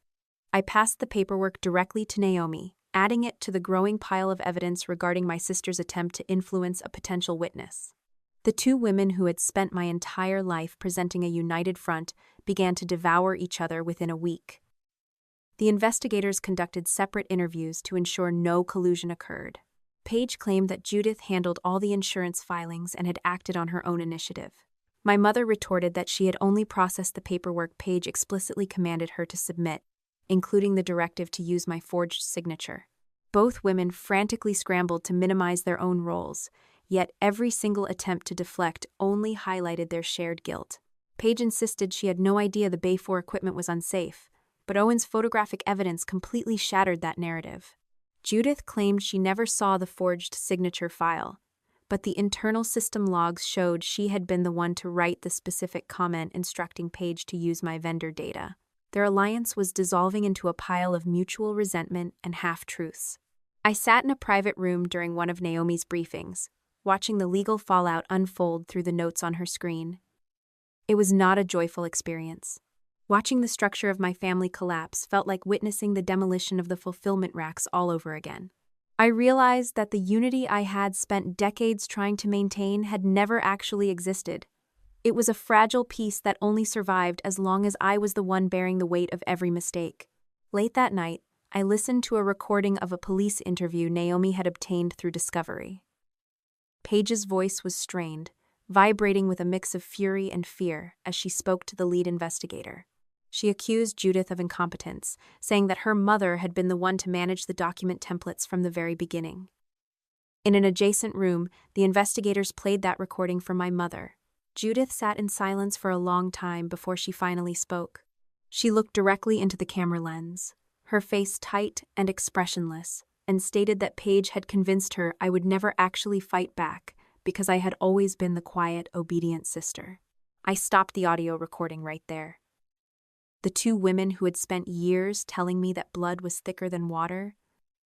I passed the paperwork directly to Naomi, adding it to the growing pile of evidence regarding my sister's attempt to influence a potential witness. The two women who had spent my entire life presenting a united front began to devour each other within a week. The investigators conducted separate interviews to ensure no collusion occurred. Paige claimed that Judith handled all the insurance filings and had acted on her own initiative. My mother retorted that she had only processed the paperwork Paige explicitly commanded her to submit, including the directive to use my forged signature. Both women frantically scrambled to minimize their own roles, yet every single attempt to deflect only highlighted their shared guilt. Paige insisted she had no idea the Bay 4 equipment was unsafe, but Owen's photographic evidence completely shattered that narrative. Judith claimed she never saw the forged signature file, but the internal system logs showed she had been the one to write the specific comment instructing Paige to use my vendor data. Their alliance was dissolving into a pile of mutual resentment and half-truths. I sat in a private room during one of Naomi's briefings, watching the legal fallout unfold through the notes on her screen. It was not a joyful experience. Watching the structure of my family collapse felt like witnessing the demolition of the fulfillment racks all over again. I realized that the unity I had spent decades trying to maintain had never actually existed. It was a fragile piece that only survived as long as I was the one bearing the weight of every mistake. Late that night, I listened to a recording of a police interview Naomi had obtained through Discovery. Paige's voice was strained, vibrating with a mix of fury and fear as she spoke to the lead investigator. She accused Judith of incompetence, saying that her mother had been the one to manage the document templates from the very beginning. In an adjacent room, the investigators played that recording for my mother. Judith sat in silence for a long time before she finally spoke. She looked directly into the camera lens, her face tight and expressionless, and stated that Paige had convinced her I would never actually fight back because I had always been the quiet, obedient sister. I stopped the audio recording right there. The two women who had spent years telling me that blood was thicker than water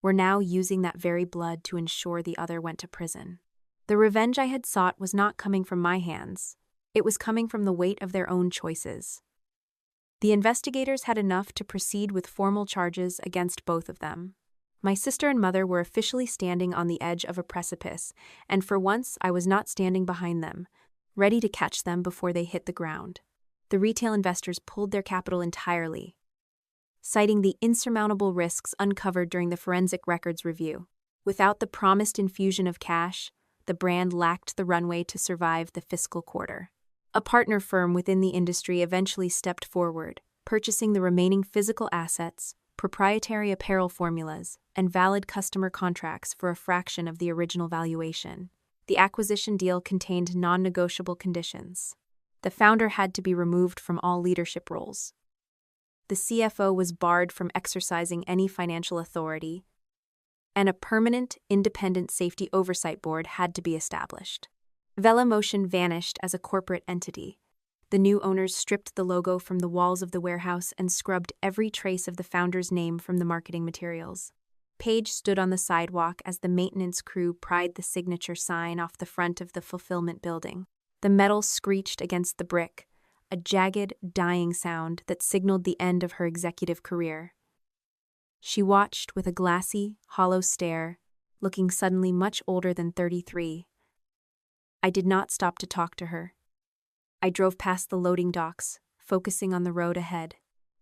were now using that very blood to ensure the other went to prison. The revenge I had sought was not coming from my hands. It was coming from the weight of their own choices. The investigators had enough to proceed with formal charges against both of them. My sister and mother were officially standing on the edge of a precipice, and for once I was not standing behind them, ready to catch them before they hit the ground. The retail investors pulled their capital entirely, citing the insurmountable risks uncovered during the forensic records review. Without the promised infusion of cash, the brand lacked the runway to survive the fiscal quarter. A partner firm within the industry eventually stepped forward, purchasing the remaining physical assets, proprietary apparel formulas, and valid customer contracts for a fraction of the original valuation. The acquisition deal contained non-negotiable conditions. The founder had to be removed from all leadership roles. The CFO was barred from exercising any financial authority, and a permanent, independent safety oversight board had to be established. Velomotion vanished as a corporate entity. The new owners stripped the logo from the walls of the warehouse and scrubbed every trace of the founder's name from the marketing materials. Paige stood on the sidewalk as the maintenance crew pried the signature sign off the front of the fulfillment building. The metal screeched against the brick, a jagged, dying sound that signaled the end of her executive career. She watched with a glassy, hollow stare, looking suddenly much older than 33. I did not stop to talk to her. I drove past the loading docks, focusing on the road ahead.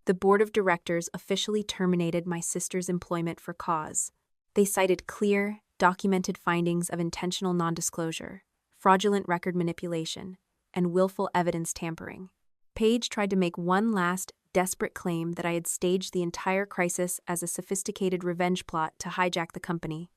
The board of directors officially terminated my sister's employment for cause. They cited clear, documented findings of intentional nondisclosure, fraudulent record manipulation, and willful evidence tampering. Paige tried to make one last, desperate claim that I had staged the entire crisis as a sophisticated revenge plot to hijack the company.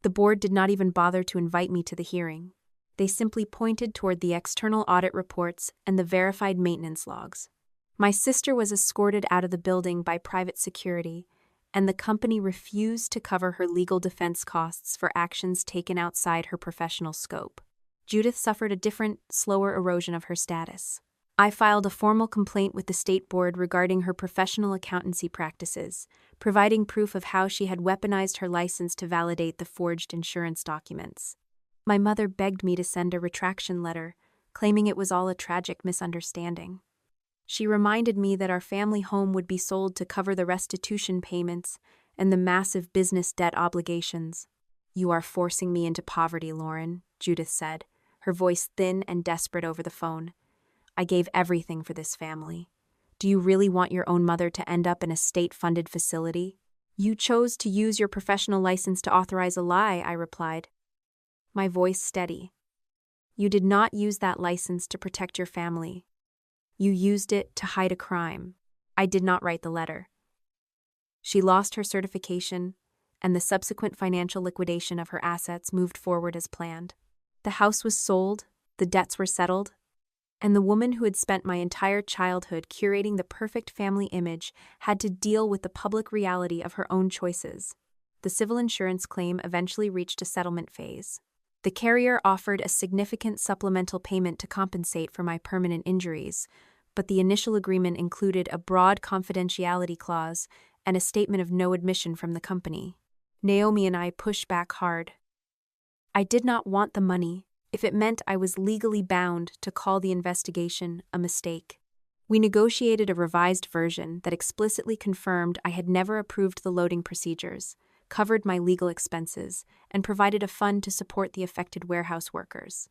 The board did not even bother to invite me to the hearing. They simply pointed toward the external audit reports and the verified maintenance logs. My sister was escorted out of the building by private security, and the company refused to cover her legal defense costs for actions taken outside her professional scope. Judith suffered a different, slower erosion of her status. I filed a formal complaint with the state board regarding her professional accountancy practices, providing proof of how she had weaponized her license to validate the forged insurance documents. My mother begged me to send a retraction letter, claiming it was all a tragic misunderstanding. She reminded me that our family home would be sold to cover the restitution payments and the massive business debt obligations. "You are forcing me into poverty, Lauren," Judith said, her voice thin and desperate over the phone. "I gave everything for this family. Do you really want your own mother to end up in a state-funded facility?" "You chose to use your professional license to authorize a lie," I replied, my voice steady. "You did not use that license to protect your family. You used it to hide a crime. I did not write the letter." She lost her certification, and the subsequent financial liquidation of her assets moved forward as planned. The house was sold, the debts were settled, and the woman who had spent my entire childhood curating the perfect family image had to deal with the public reality of her own choices. The civil insurance claim eventually reached a settlement phase. The carrier offered a significant supplemental payment to compensate for my permanent injuries, but the initial agreement included a broad confidentiality clause and a statement of no admission from the company. Naomi and I pushed back hard. "I did not want the money. if it meant I was legally bound to call the investigation a mistake. We negotiated a revised version that explicitly confirmed I had never approved the loading procedures, covered my legal expenses, and provided a fund to support the affected warehouse workers.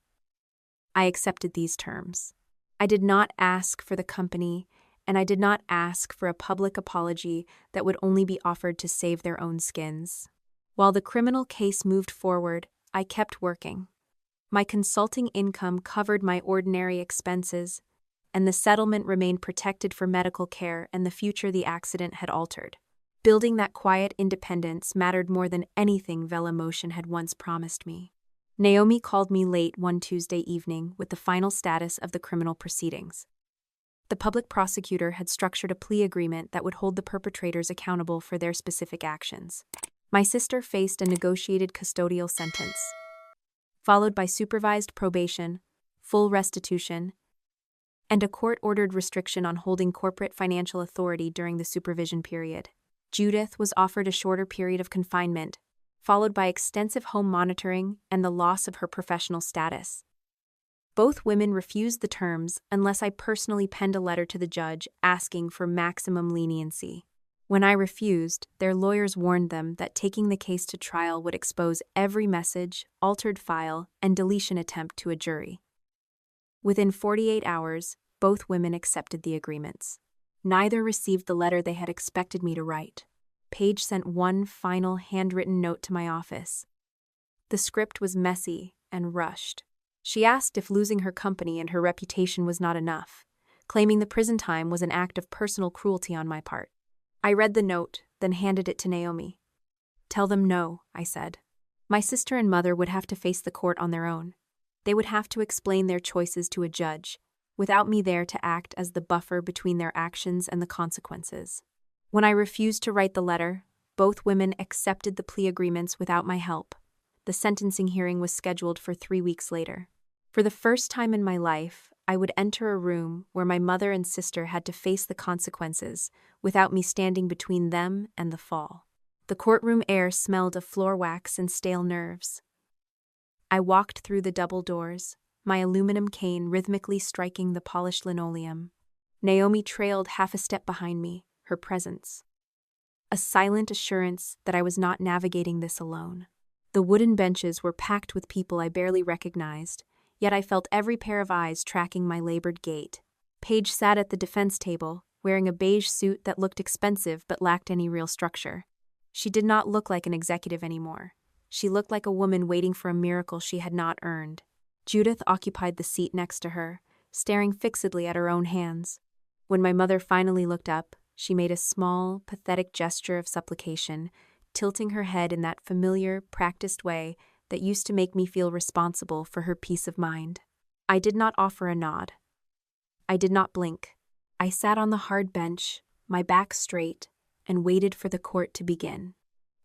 I accepted these terms. I did not ask for the company, and I did not ask for a public apology that would only be offered to save their own skins. While the criminal case moved forward, I kept working. My consulting income covered my ordinary expenses, and the settlement remained protected for medical care and the future the accident had altered. Building that quiet independence mattered more than anything VeloMotion had once promised me. Naomi called me late one Tuesday evening with the final status of the criminal proceedings. The public prosecutor had structured a plea agreement that would hold the perpetrators accountable for their specific actions. My sister faced a negotiated custodial sentence, followed by supervised probation, full restitution, and a court-ordered restriction on holding corporate financial authority during the supervision period. Judith was offered a shorter period of confinement, followed by extensive home monitoring and the loss of her professional status. Both women refused the terms unless I personally penned a letter to the judge asking for maximum leniency. When I refused, their lawyers warned them that taking the case to trial would expose every message, altered file, and deletion attempt to a jury. Within 48 hours, both women accepted the agreements. Neither received the letter they had expected me to write. Paige sent one final handwritten note to my office. The script was messy and rushed. She asked if losing her company and her reputation was not enough, claiming the prison time was an act of personal cruelty on my part. I read the note, then handed it to Naomi. "Tell them no," I said. My sister and mother would have to face the court on their own. They would have to explain their choices to a judge, without me there to act as the buffer between their actions and the consequences. When I refused to write the letter, both women accepted the plea agreements without my help. The sentencing hearing was scheduled for 3 weeks later. For the first time in my life, I would enter a room where my mother and sister had to face the consequences without me standing between them and the fall. The courtroom air smelled of floor wax and stale nerves. I walked through the double doors, my aluminum cane rhythmically striking the polished linoleum. Naomi trailed half a step behind me, her presence. A silent assurance that I was not navigating this alone. The wooden benches were packed with people I barely recognized, yet I felt every pair of eyes tracking my labored gait. Paige sat at the defense table, wearing a beige suit that looked expensive but lacked any real structure. She did not look like an executive anymore. She looked like a woman waiting for a miracle she had not earned. Judith occupied the seat next to her, staring fixedly at her own hands. When my mother finally looked up, she made a small, pathetic gesture of supplication, tilting her head in that familiar, practiced way that used to make me feel responsible for her peace of mind. I did not offer a nod. I did not blink. I sat on the hard bench, my back straight, and waited for the court to begin.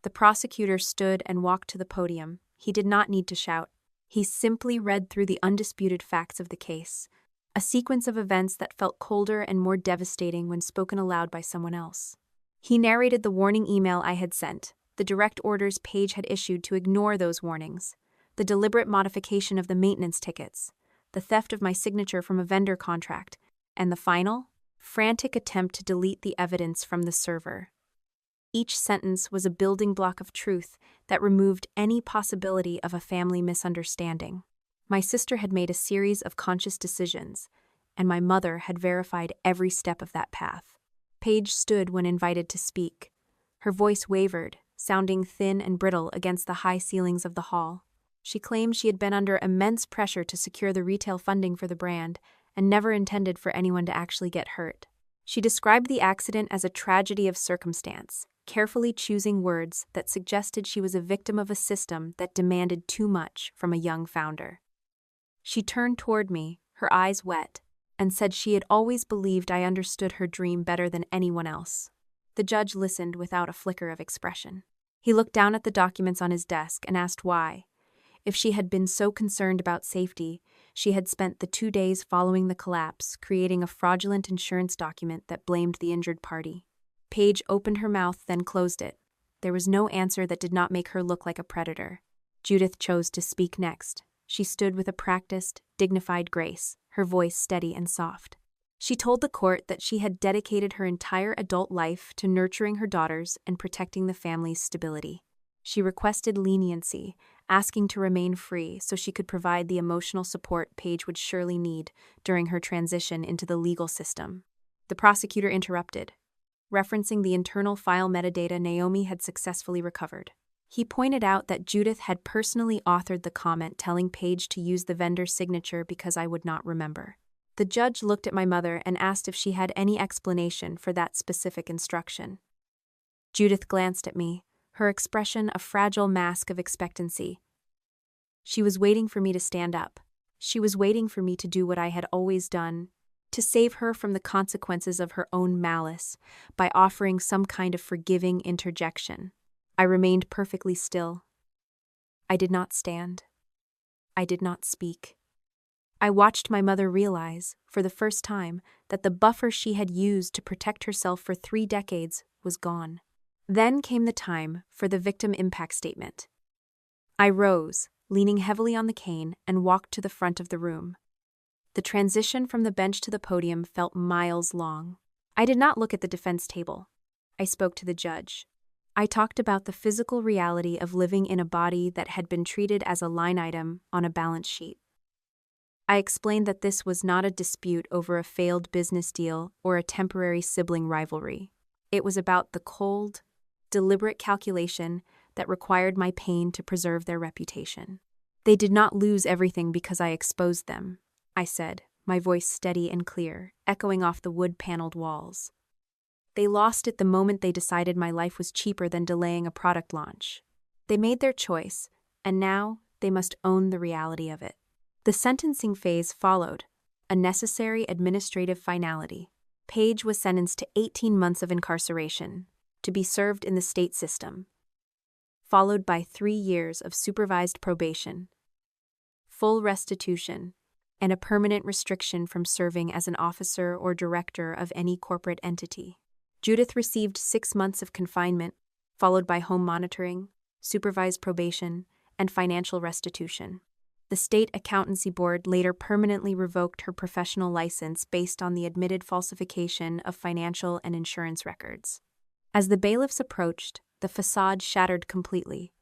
The prosecutor stood and walked to the podium. He did not need to shout. He simply read through the undisputed facts of the case, a sequence of events that felt colder and more devastating when spoken aloud by someone else. He narrated the warning email I had sent, the direct orders Paige had issued to ignore those warnings, the deliberate modification of the maintenance tickets, the theft of my signature from a vendor contract, and the final, frantic attempt to delete the evidence from the server. Each sentence was a building block of truth that removed any possibility of a family misunderstanding. My sister had made a series of conscious decisions, and my mother had verified every step of that path. Paige stood when invited to speak. Her voice wavered, sounding thin and brittle against the high ceilings of the hall. She claimed she had been under immense pressure to secure the retail funding for the brand and never intended for anyone to actually get hurt. She described the accident as a tragedy of circumstance, carefully choosing words that suggested she was a victim of a system that demanded too much from a young founder. She turned toward me, her eyes wet, and said she had always believed I understood her dream better than anyone else. The judge listened without a flicker of expression. He looked down at the documents on his desk and asked why, if she had been so concerned about safety, she had spent the 2 days following the collapse creating a fraudulent insurance document that blamed the injured party. Paige opened her mouth, then closed it. There was no answer that did not make her look like a predator. Judith chose to speak next. She stood with a practiced, dignified grace, her voice steady and soft. She told the court that she had dedicated her entire adult life to nurturing her daughters and protecting the family's stability. She requested leniency, asking to remain free so she could provide the emotional support Paige would surely need during her transition into the legal system. The prosecutor interrupted, referencing the internal file metadata Naomi had successfully recovered. He pointed out that Judith had personally authored the comment telling Paige to use the vendor's signature because I would not remember. The judge looked at my mother and asked if she had any explanation for that specific instruction. Judith glanced at me, her expression a fragile mask of expectancy. She was waiting for me to stand up. She was waiting for me to do what I had always done, to save her from the consequences of her own malice by offering some kind of forgiving interjection. I remained perfectly still. I did not stand. I did not speak. I watched my mother realize, for the first time, that the buffer she had used to protect herself for 3 decades was gone. Then came the time for the victim impact statement. I rose, leaning heavily on the cane, and walked to the front of the room. The transition from the bench to the podium felt miles long. I did not look at the defense table. I spoke to the judge. I talked about the physical reality of living in a body that had been treated as a line item on a balance sheet. I explained that this was not a dispute over a failed business deal or a temporary sibling rivalry. It was about the cold, deliberate calculation that required my pain to preserve their reputation. They did not lose everything because I exposed them, I said, my voice steady and clear, echoing off the wood-paneled walls. They lost it the moment they decided my life was cheaper than delaying a product launch. They made their choice, and now they must own the reality of it. The sentencing phase followed, a necessary administrative finality. Paige was sentenced to 18 months of incarceration, to be served in the state system, followed by 3 years of supervised probation, full restitution, and a permanent restriction from serving as an officer or director of any corporate entity. Judith received 6 months of confinement, followed by home monitoring, supervised probation, and financial restitution. The State Accountancy Board later permanently revoked her professional license based on the admitted falsification of financial and insurance records. As the bailiffs approached, the facade shattered completely.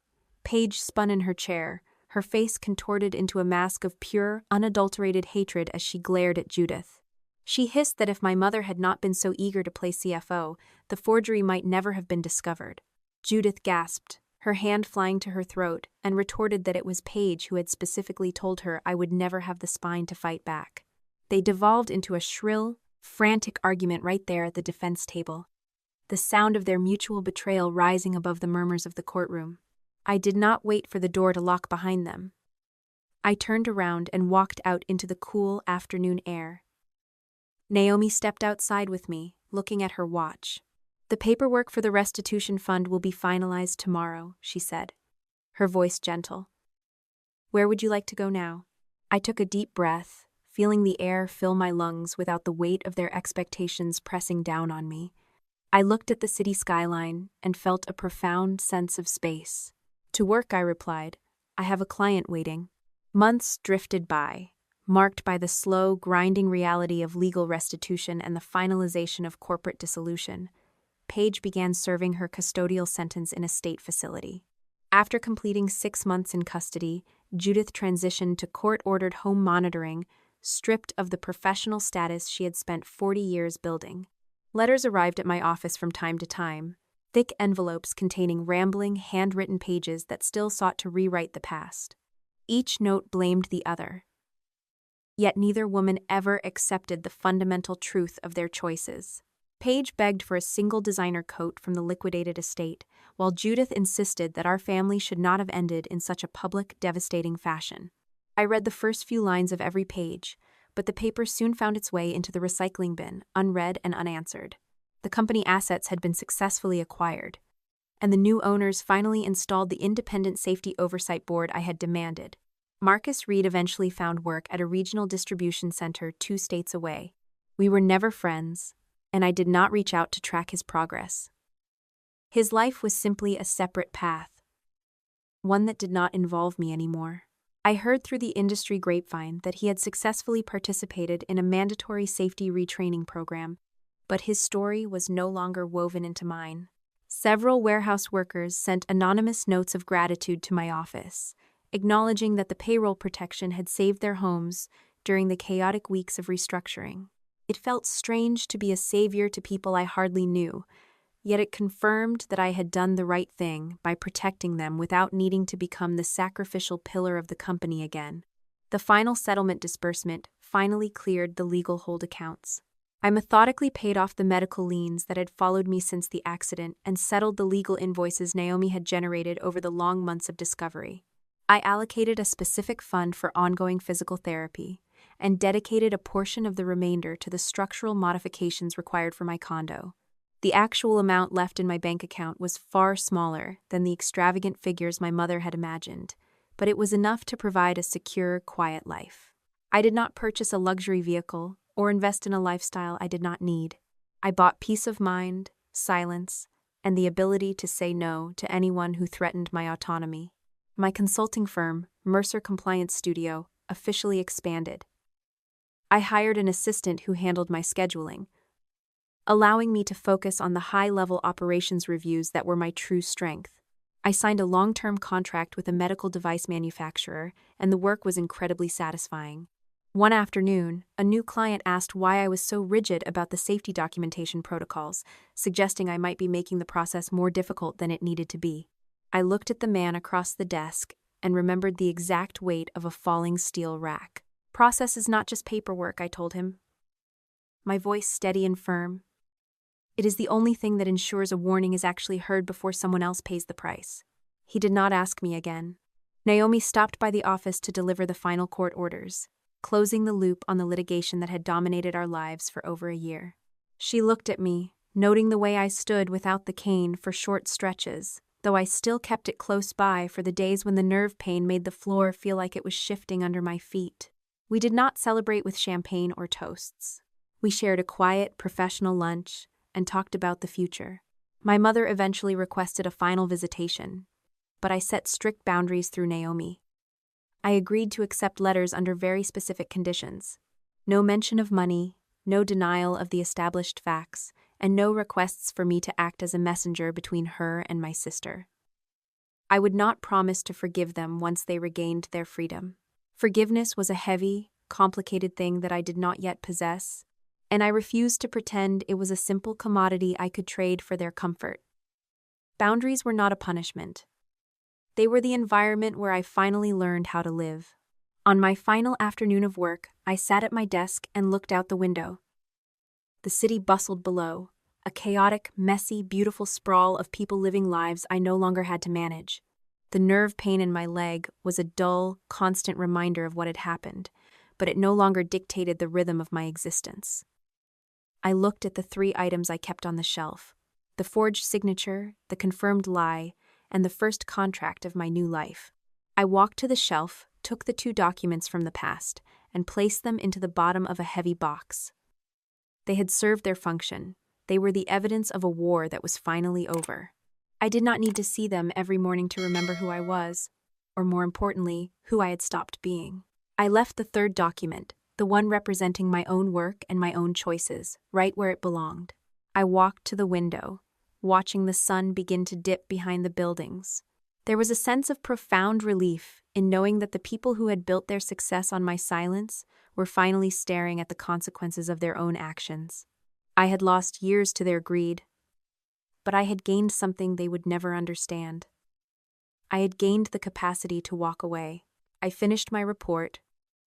Paige spun in her chair, her face contorted into a mask of pure, unadulterated hatred as she glared at Judith. She hissed that if my mother had not been so eager to play CFO, the forgery might never have been discovered. Judith gasped, her hand flying to her throat, and retorted that it was Paige who had specifically told her I would never have the spine to fight back. They devolved into a shrill, frantic argument right there at the defense table, the sound of their mutual betrayal rising above the murmurs of the courtroom. I did not wait for the door to lock behind them. I turned around and walked out into the cool afternoon air. Naomi stepped outside with me, looking at her watch. "The paperwork for the restitution fund will be finalized tomorrow," she said, her voice gentle. "Where would you like to go now?" I took a deep breath, feeling the air fill my lungs without the weight of their expectations pressing down on me. I looked at the city skyline and felt a profound sense of space. "To work," I replied. "I have a client waiting." Months drifted by, marked by the slow, grinding reality of legal restitution and the finalization of corporate dissolution. Paige began serving her custodial sentence in a state facility. After completing 6 months in custody, Judith transitioned to court-ordered home monitoring, stripped of the professional status she had spent 40 years building. Letters arrived at my office from time to time, thick envelopes containing rambling, handwritten pages that still sought to rewrite the past. Each note blamed the other. Yet neither woman ever accepted the fundamental truth of their choices. Paige begged for a single designer coat from the liquidated estate, while Judith insisted that our family should not have ended in such a public, devastating fashion. I read the first few lines of every page, but the paper soon found its way into the recycling bin, unread and unanswered. The company assets had been successfully acquired, and the new owners finally installed the independent safety oversight board I had demanded. Marcus Reed eventually found work at a regional distribution center 2 states away. We were never friends, and I did not reach out to track his progress. His life was simply a separate path, one that did not involve me anymore. I heard through the industry grapevine that he had successfully participated in a mandatory safety retraining program, but his story was no longer woven into mine. Several warehouse workers sent anonymous notes of gratitude to my office, acknowledging that the payroll protection had saved their homes during the chaotic weeks of restructuring. It felt strange to be a savior to people I hardly knew, yet it confirmed that I had done the right thing by protecting them without needing to become the sacrificial pillar of the company again. The final settlement disbursement finally cleared the legal hold accounts. I methodically paid off the medical liens that had followed me since the accident and settled the legal invoices Naomi had generated over the long months of discovery. I allocated a specific fund for ongoing physical therapy and dedicated a portion of the remainder to the structural modifications required for my condo. The actual amount left in my bank account was far smaller than the extravagant figures my mother had imagined, but it was enough to provide a secure, quiet life. I did not purchase a luxury vehicle or invest in a lifestyle I did not need. I bought peace of mind, silence, and the ability to say no to anyone who threatened my autonomy. My consulting firm, Mercer Compliance Studio, officially expanded. I hired an assistant who handled my scheduling, allowing me to focus on the high-level operations reviews that were my true strength. I signed a long-term contract with a medical device manufacturer, and the work was incredibly satisfying. One afternoon, a new client asked why I was so rigid about the safety documentation protocols, suggesting I might be making the process more difficult than it needed to be. I looked at the man across the desk and remembered the exact weight of a falling steel rack. "Process is not just paperwork," I told him, my voice steady and firm. "It is the only thing that ensures a warning is actually heard before someone else pays the price." He did not ask me again. Naomi stopped by the office to deliver the final court orders, closing the loop on the litigation that had dominated our lives for over a year. She looked at me, noting the way I stood without the cane for short stretches, though I still kept it close by for the days when the nerve pain made the floor feel like it was shifting under my feet. We did not celebrate with champagne or toasts. We shared a quiet, professional lunch and talked about the future. My mother eventually requested a final visitation, but I set strict boundaries through Naomi. I agreed to accept letters under very specific conditions. No mention of money, no denial of the established facts, and no requests for me to act as a messenger between her and my sister. I would not promise to forgive them once they regained their freedom. Forgiveness was a heavy, complicated thing that I did not yet possess, and I refused to pretend it was a simple commodity I could trade for their comfort. Boundaries were not a punishment. They were the environment where I finally learned how to live. On my final afternoon of work, I sat at my desk and looked out the window. The city bustled below, a chaotic, messy, beautiful sprawl of people living lives I no longer had to manage. The nerve pain in my leg was a dull, constant reminder of what had happened, but it no longer dictated the rhythm of my existence. I looked at the 3 items I kept on the shelf: the forged signature, the confirmed lie, and the first contract of my new life. I walked to the shelf, took the 2 documents from the past, and placed them into the bottom of a heavy box. They had served their function. They were the evidence of a war that was finally over. I did not need to see them every morning to remember who I was, or more importantly, who I had stopped being. I left the 3rd document, the one representing my own work and my own choices, right where it belonged. I walked to the window, watching the sun begin to dip behind the buildings. There was a sense of profound relief in knowing that the people who had built their success on my silence were finally staring at the consequences of their own actions. I had lost years to their greed, but I had gained something they would never understand. I had gained the capacity to walk away. I finished my report,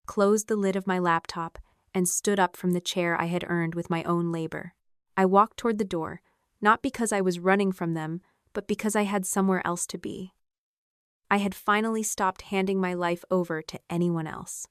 closed the lid of my laptop, and stood up from the chair I had earned with my own labor. I walked toward the door, not because I was running from them, but because I had somewhere else to be. I had finally stopped handing my life over to anyone else.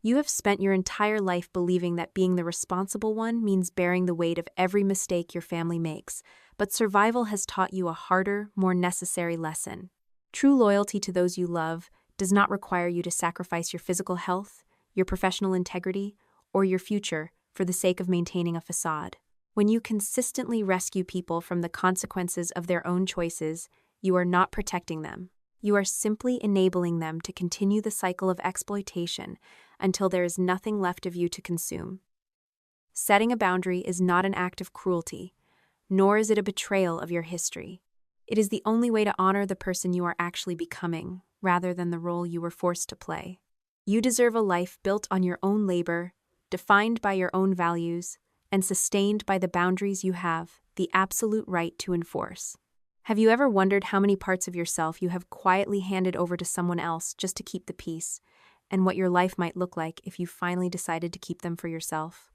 You have spent your entire life believing that being the responsible one means bearing the weight of every mistake your family makes, but survival has taught you a harder, more necessary lesson. True loyalty to those you love does not require you to sacrifice your physical health, your professional integrity, or your future for the sake of maintaining a facade. When you consistently rescue people from the consequences of their own choices, you are not protecting them. You are simply enabling them to continue the cycle of exploitation until there is nothing left of you to consume. Setting a boundary is not an act of cruelty, nor is it a betrayal of your history. It is the only way to honor the person you are actually becoming, rather than the role you were forced to play. You deserve a life built on your own labor, defined by your own values, and sustained by the boundaries you have the absolute right to enforce. Have you ever wondered how many parts of yourself you have quietly handed over to someone else just to keep the peace, and what your life might look like if you finally decided to keep them for yourself?